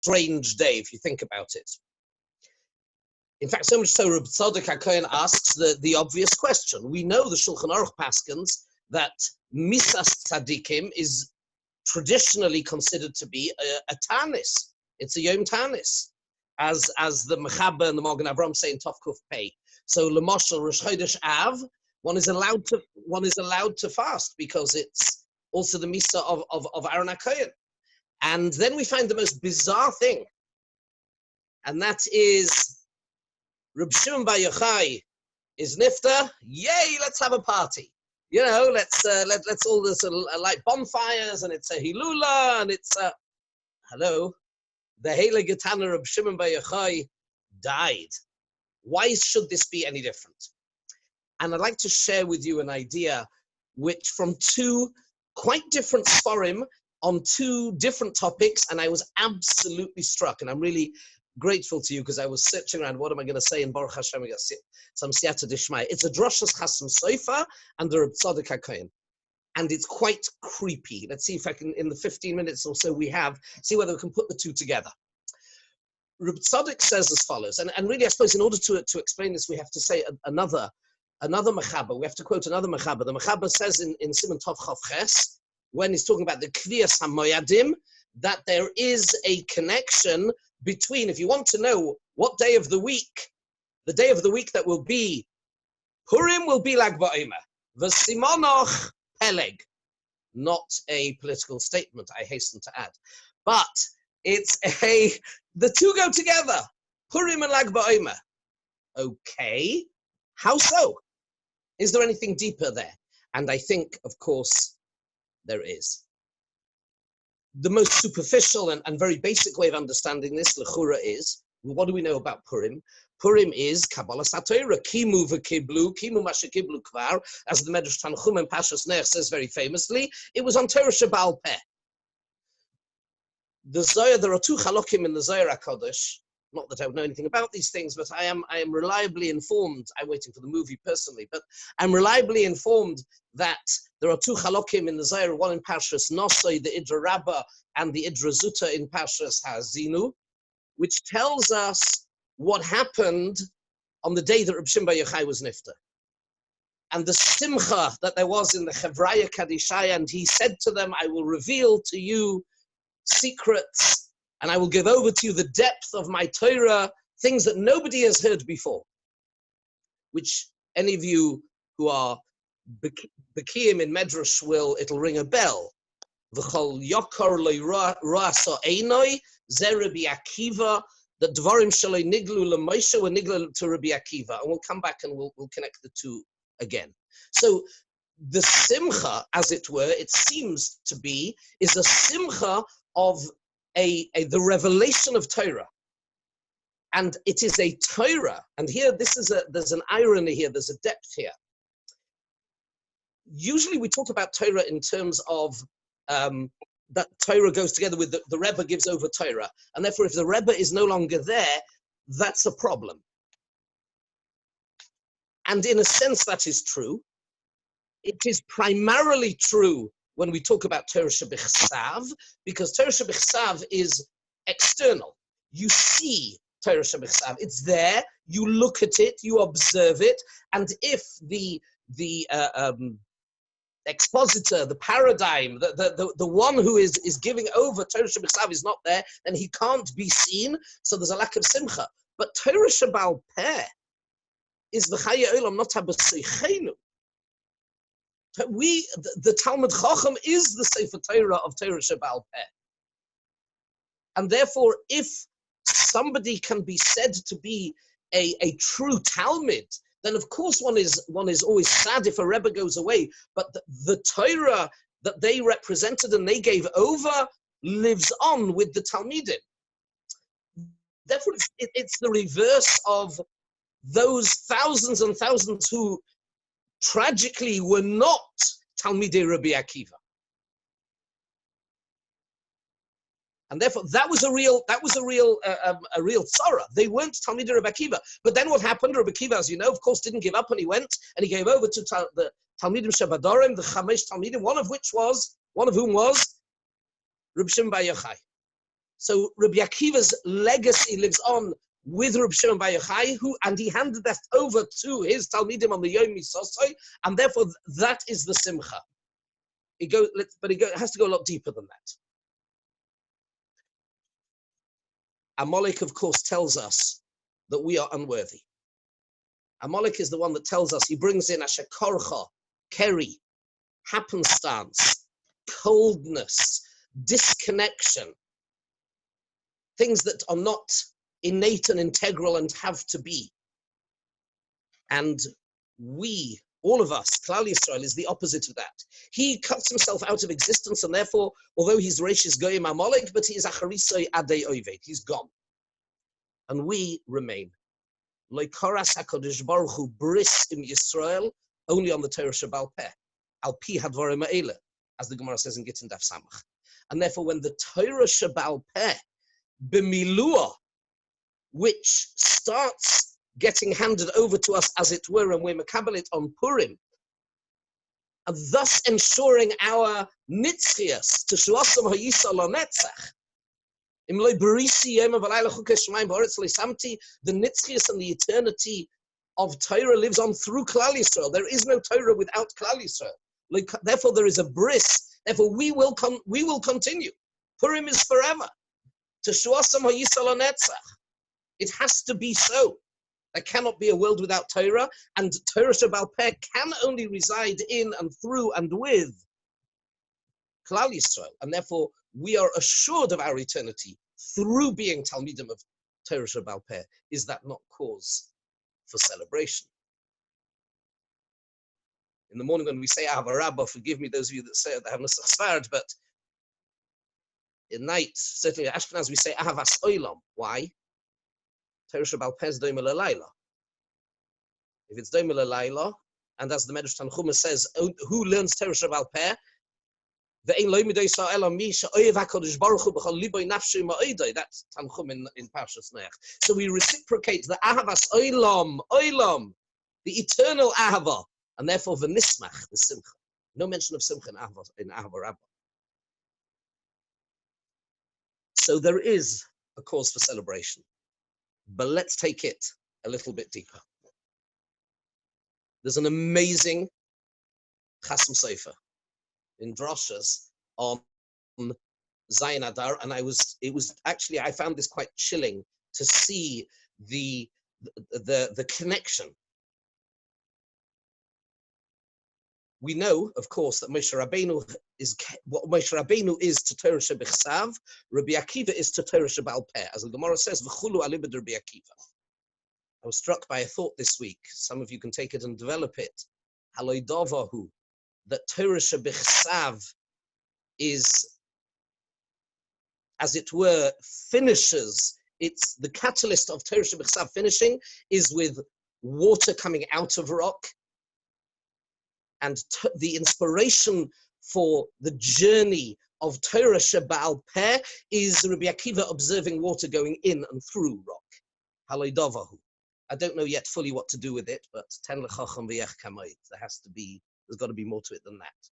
strange day if you think about it. In fact, so much so, Reb Tzadok HaKohen asks the obvious question. We know the Shulchan Aruch paskins that Misas Tzadikim is traditionally considered to be a Tanis. It's a Yom Tanis, as the Mechaber and the Magen Avram say in Tov Kuf Pei. So, L'moshel Rosh Chodesh Av, one is allowed to fast because it's also the Misa of Aaron HaKohen. And then we find the most bizarre thing, and that is Reb Shimon Bar Yochai is nifta. Yay! Let's have a party. You know, let's all this light bonfires, and it's a hilula, and it's a hello. The Heilige Tanner Reb Shimon Bar Yochai died. Why should this be any different? And I'd like to share with you an idea, which from two quite different sforim on two different topics, and I was absolutely struck, and I'm really grateful to you because I was searching around, what am I going to say in Baruch Hashem, some Siyata Dishmai. It's a Droshes Chasam Sofer and the Reb Tzadok HaKohen. And it's quite creepy. Let's see if I can, in the 15 minutes or so we have, see whether we can put the two together. Reb Tzadok says as follows, and really I suppose in order to explain this, we have to say another Mechaber. We have to quote another Mechaber. The Mechaber says in Siman Tov Chav Ches, when he's talking about the Kviyas HaMoyadim, that there is a connection between, if you want to know what day of the week, the day of the week that will be Purim will be Lag Baomer, V'Simonoch Peleg. Not a political statement, I hasten to add. But it's the two go together, Purim and Lag Baomer. Okay, how so? Is there anything deeper there? And I think, of course, there is. The most superficial and very basic way of understanding this, l'chura, is, what do we know about Purim? Purim is Kabbalah Satoira, Kimu v'kiblu, Kimu mashakiblu kvar, as the Medrash Tanchum and Pashas Ner says very famously, it was on Torah Sheba'al Peh. The Zohar, there are two chalokim in the Zohar HaKodesh, not that I would know anything about these things, but I am reliably informed, I'm waiting for the movie personally, but I'm reliably informed that there are two chalokim in the Zohar, one in Parshas Nosoi, the Idra Rabbah, and the Idra Zuta in Parshas Hazinu, which tells us what happened on the day that Reb Shimon Bar Yochai was nifta. And the simcha that there was in the Chevraya Kadishaya, and he said to them, I will reveal to you secrets, and I will give over to you the depth of my Torah, things that nobody has heard before. Which any of you who are Bekiyim in Medrash it'll ring a bell. V'chol yokor lo'ra'asa einoi, ze Rabbi Akiva, the Dvarim shaloi niglu l'Moshe were niglu to Rabbi Akiva. And we'll come back and we'll connect the two again. So the simcha, as it were, it seems to be, is a simcha of the revelation of Torah. And it is a Torah. And here, there's an irony here, there's a depth here. Usually we talk about Torah in terms of that Torah goes together with the Rebbe gives over Torah. And therefore, if the Rebbe is no longer there, that's a problem. And in a sense, that is true. It is primarily true when we talk about Torah Shebichsav, because Torah Shebichsav is external. You see Torah Shebichsav. It's there. You look at it. You observe it. And if the expositor, the paradigm, the one who is giving over Torah Shebichsav is not there, then he can't be seen. So there's a lack of simcha. But Torah Sheba'al Peh is the Chaya Olam, not Habaseichenu. The Talmud Chacham is the Sefer Torah of Torah Sheba'al Peh. And therefore, if somebody can be said to be a true Talmud, then of course one is always sad if a Rebbe goes away. But the Torah that they represented and they gave over lives on with the Talmidim. Therefore, it's the reverse of those thousands and thousands who tragically were not Talmidei Rabbi Akiva. And therefore, that was a real tzara. They weren't Talmidei Rabbi Akiva. But then what happened? Rabbi Akiva, as you know, of course, didn't give up, and he went and he gave over to the Talmidim Shebadorim, the Chamesh Talmidim, one of whom was Rabbi Shimon Bar Yochai. So Rabbi Akiva's legacy lives on with Rabbi Shimon Bar Yochai, and he handed that over to his Talmidim on the Yom Misosoi, and therefore that is the Simcha. It has to go a lot deeper than that. Amalek, of course, tells us that we are unworthy. Amalek is the one that tells us, he brings in Asher Korcha, Keri, happenstance, coldness, disconnection, things that are not innate and integral and have to be. And we, all of us, Klal Yisrael, is the opposite of that. He cuts himself out of existence, and therefore, although he's Reishis Goyim Amalek, but he is Acharisoi Adei Oved. He's gone. And we remain. Lo koras HaKadosh Baruch Hu bris im Yisrael, only on the Torah Shebal Peh, al pi hadvarim ha'ele, as the Gemara says in Gittin Daf Samach. And therefore, when the Torah Shebal Peh, b'milua, which starts getting handed over to us, as it were, and we're makabel it on Purim, and thus ensuring our nitzchias, teshuasam ha'yisal ha'netzach, im lo berisi yom v'layla chukei shemaim ba'aretz lo samti, the nitzchias and the eternity of Torah lives on through Klal Yisrael. There is no Torah without Klal Yisrael. Therefore, there is a bris. Therefore, we will continue. Purim is forever. Teshuasam ha'yisal ha'netzach. It has to be so. There cannot be a world without Torah, and Torah Shebal Peh can only reside in and through and with Klal Yisrael, and therefore we are assured of our eternity through being Talmidim of Torah Shebal Peh. Is that not cause for celebration? In the morning when we say Ahava Rabbah, forgive me those of you that say it that have Nusach Sfarad, but at night, certainly at Ashkenaz, we say Ahavas Olam. Why? Torah Shebal Peh is Doimel Alayla. If it's Doimel Alayla, and as the Medrash Tanchuma says, who learns Torah Shebal Peh? That's Tanchum in Parshas Noach. So we reciprocate the Ahavas Olam, the eternal Ahava, and therefore the Nismach, the Simcha. No mention of Simcha in Ahava Rabbah. So there is a cause for celebration. But let's take it a little bit deeper. There's an amazing Chasam Sofer in Drashas on Zayin Adar, and I found this quite chilling to see the connection. We know, of course, that Moshe Rabbeinu is what Moshe Rabbeinu is to Torah Shebechsav, Rabbi Akiva is to Torah Shebal Peh, as the Gemara says, V'chulu alibed Rabbi Akiva. I was struck by a thought this week. Some of you can take it and develop it. Haloi davahu, that Torah Shebechsav is, as it were, finishes. It's the catalyst of Torah Shebechsav finishing is with water coming out of rock. And the inspiration for the journey of Torah Shebal Peh is Rabbi Akiva observing water going in and through rock. Haloi davahu. I don't know yet fully what to do with it, but ten lechacham v'yech kamoid. There's got to be more to it than that.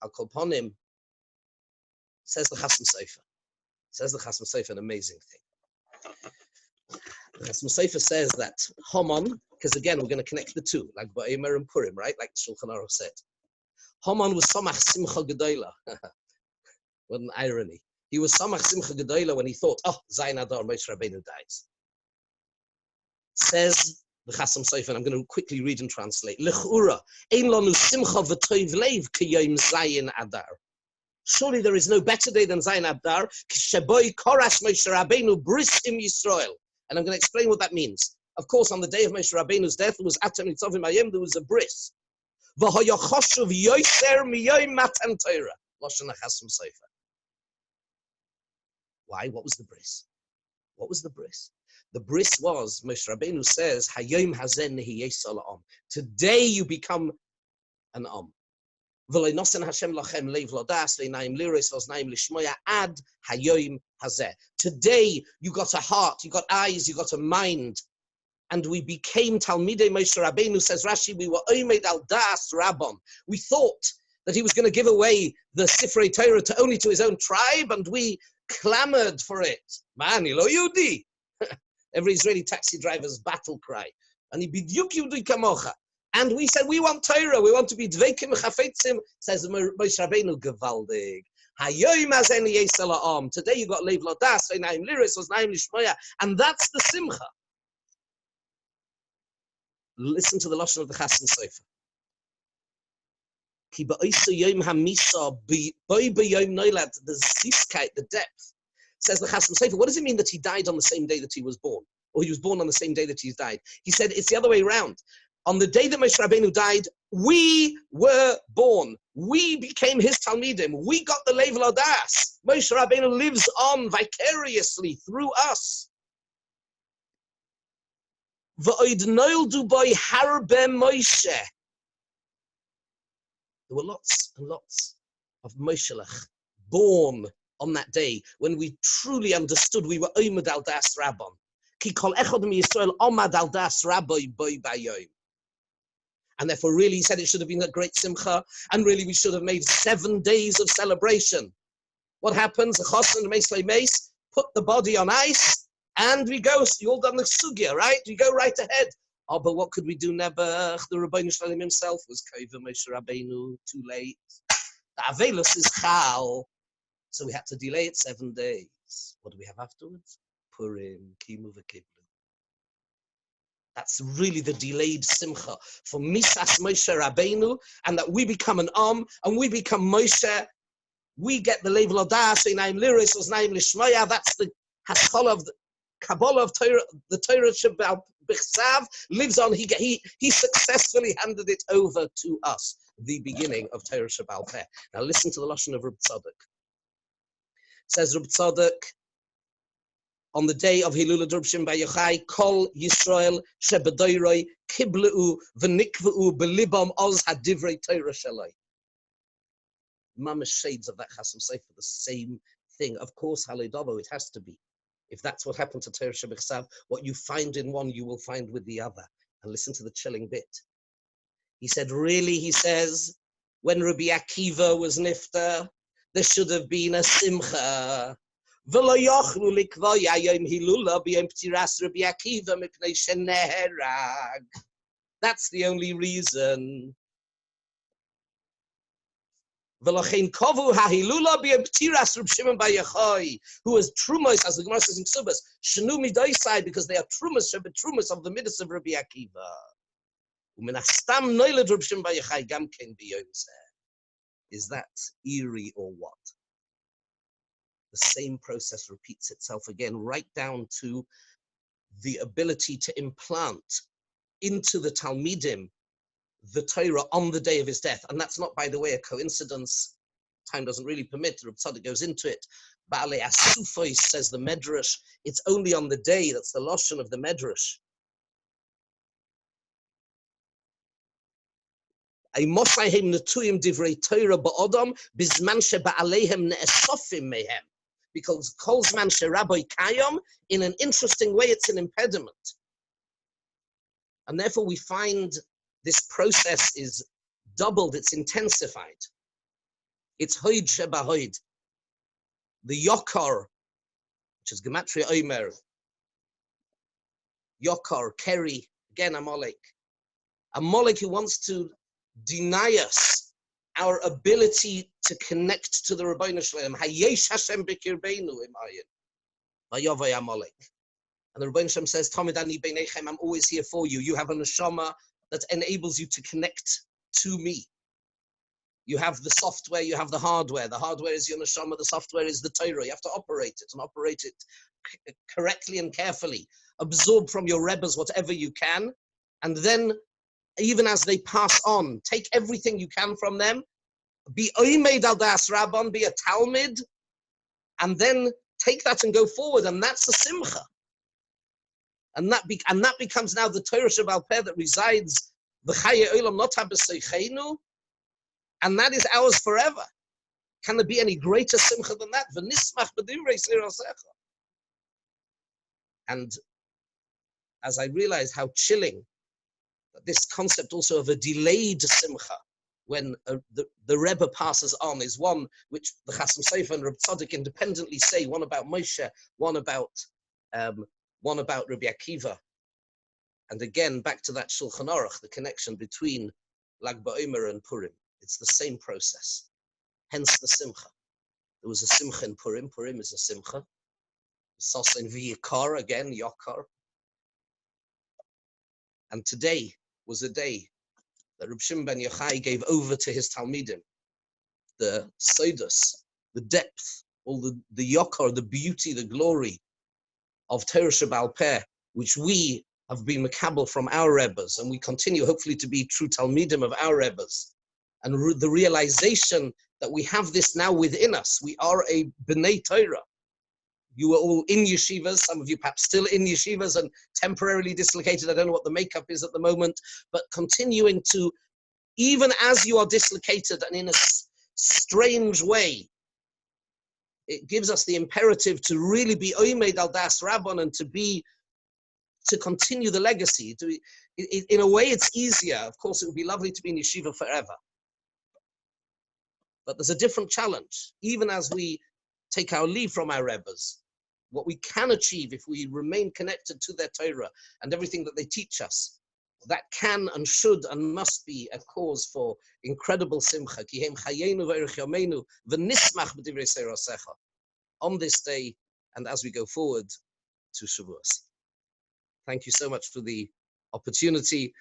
Al kol ponim, says the Chasam Sofer, an amazing thing. The Chasam Sofer says that Haman, because again we're going to connect the two, like Lag Baomer and Purim, right? Like the Shulchan Aruch said. Haman was samach simcha gedola. What an irony. He was samach simcha gedola when he thought, Zayin Adar, Moshe Rabbeinu dies. Says the Chasam Sofer, and I'm going to quickly read and translate. L'chura, ein lanu simcha v'toiv leiv k'yom Zayin Adar. Surely there is no better day than Zayin Adar, k'sheboi koras Moshe Rabbeinu bris im Yisrael. And I'm going to explain what that means. Of course, on the day of Moshe Rabbeinu's death, there was Atem Nitzavim Hayom, there was a bris. V'hoya choshuv yoser miyom matan Torah. Lashon HaChasam Sofer. Why? What was the bris? What was the bris? The bris was, Moshe Rabbeinu says, Hayom hazen nehiyesal ha'am. Today you become an am. V'lo nosen Hashem lachem leiv lodas ve'inayim liros v'oznaim lishmoya ad hayom hazeh. Today you got a heart, you got eyes, you got a mind. And we became Talmidei Moshe Rabbeinu, says Rashi, we were oimed al das Rabbon. We thought that he was going to give away the Sifrei Torah only to his own tribe, and we clamored for it. Man, you know, Yudi. Every Israeli taxi driver's battle cry. And he bidyuk Yudi kamocha. And we said, we want Torah, we want to be dveikim chafetzim, says Moshe Rabbeinu, gewaldig. Hayoim hazen yesel ha'am. Today you got leiv lodas, ve'naim liris, oznaim lishmoya. And that's the simcha. Listen to the lashon of the Chassan Sofer. Ki ba'isa yom hamisa, boi b'yom noilad, the ziskait, the depth. Says the Chassan Sofer, what does it mean that he died on the same day that he was born? Or he was born on the same day that he died? He said it's the other way around. On the day that Moshe Rabbeinu died, we were born. We became his Talmidim. We got the Lev Lodas. Moshe Rabbeinu lives on vicariously through us. V'oid noildu boi harbe Moshe. There were lots and lots of Moshelach born on that day when we truly understood we were Omed al Das Rabbon. Ki kol echad mi Yisrael Omad al Das Rabbi boi bayom. And therefore, really, he said it should have been a great simcha, and really we should have made 7 days of celebration. What happens? The chosn and mace put the body on ice, and we go. You all done the sugya, right? We go right ahead. Oh, but what could we do? Never. The Rabbeinu Shalom himself was Koiva Moshe Rabbeinu. Too late. The Avelus is Chal, so we had to delay it 7 days. What do we have afterwards? Purim, Kimu v'Kiblu. That's really the delayed simcha for Misas Moshe Rabbeinu, and that we become an and we become Moshe. We get the level of Das, Einaim Liris, Oznaim Lishmaya. That's the Haschol of the Kabbalah of Torah, the Torah Shabbat B'chsav lives on. He successfully handed it over to us, the beginning of Torah Shabbat Peh. Now listen to the lashon of Reb Tzadok. Says Reb Tzadok, on the day of Hilul Drubshim Bayochai, Kol Yisrael Shebedoiroi Kibleu V'nikveu Belibam Oz HaDivrey Torah Shalai. Mamash shades of that Chasam Sofer, the same thing. Of course, Halidavo, it has to be. If that's what happened to Torah Shabbat, what you find in one, you will find with the other. And listen to the chilling bit. He said, really, he says, when Rabbi Akiva was nifter, there should have been a simcha. That's the only reason. Who was Trumos, as the Gemara says in Ksubas, Shenu Midaisai, because they are Trumos of the Midas of Rabbi Akiva. Is that eerie or what? The same process repeats itself again, right down to the ability to implant into the Talmidim the Torah on the day of his death. And that's not, by the way, a coincidence. Time doesn't really permit. Reb Tzadok goes into it. Ba'alei Asufos, says the Medrash, it's only on the day, that's the lashon of the Medrash. Mosaihem netuyim divrei Torah ba'odam bizman sheba'aleihem ne'esofim mehem. Because kol zman sheraboy kayom, in an interesting way, it's an impediment. And therefore we find this process is doubled, it's intensified. It's hoid shebahoid. The yokar, which is gematria omer, yokar, keri, again Amalek. Amalek who wants to deny us our ability to connect to the Rabbeinu Shalom. Hayesh Hashem b'kirbeinu imayin. Vayavay Amalek. And the Rabbeinu Shalom says, Tamid ani beinechem, I'm always here for you. You have a neshama that enables you to connect to me. You have the software, you have the hardware. The hardware is your neshama, the software is the Torah. You have to operate it and operate it correctly and carefully. Absorb from your rebbes whatever you can, and then even as they pass on, take everything you can from them, be oimed al das Rabban, be a Talmud, and then take that and go forward, and that's the simcha. And that becomes now the Torah Shabbat Peh that resides v'chaye olam not habeseichenu, and that is ours forever. Can there be any greater simcha than that? V'nismach b'divrei seirasecha. And as I realize how chilling that this concept also of a delayed simcha, when the Rebbe passes on is one which the Chasam Sofer and Reb Tzadok independently say, one about Moshe, one about Rabbi Akiva. And again, back to that Shulchan Aruch, the connection between Lag Baomer and Purim. It's the same process. Hence the Simcha. There was a Simcha in Purim. Purim is a Simcha. Sos in V'yikar, again, Yokar. And today was a day that Reb Shimon ben Yochai gave over to his Talmidim. The Sodus, the depth, all the Yokar, the beauty, the glory of Toras Lag Baomer, which we have been makabel from our Rebbes, and we continue hopefully to be true Talmidim of our Rebbes. And the realization that we have this now within us. We are a B'nai Torah. You were all in yeshivas, some of you perhaps still in yeshivas and temporarily dislocated. I don't know what the makeup is at the moment, but continuing to, even as you are dislocated and in a strange way, it gives us the imperative to really be oimed al das Rabbon and to continue the legacy. In a way, it's easier. Of course, it would be lovely to be in yeshiva forever. But there's a different challenge. Even as we take our leave from our Rebbes, what we can achieve if we remain connected to their Torah and everything that they teach us, that can and should and must be a cause for incredible simcha. On this day and as we go forward to Shavuos. Thank you so much for the opportunity.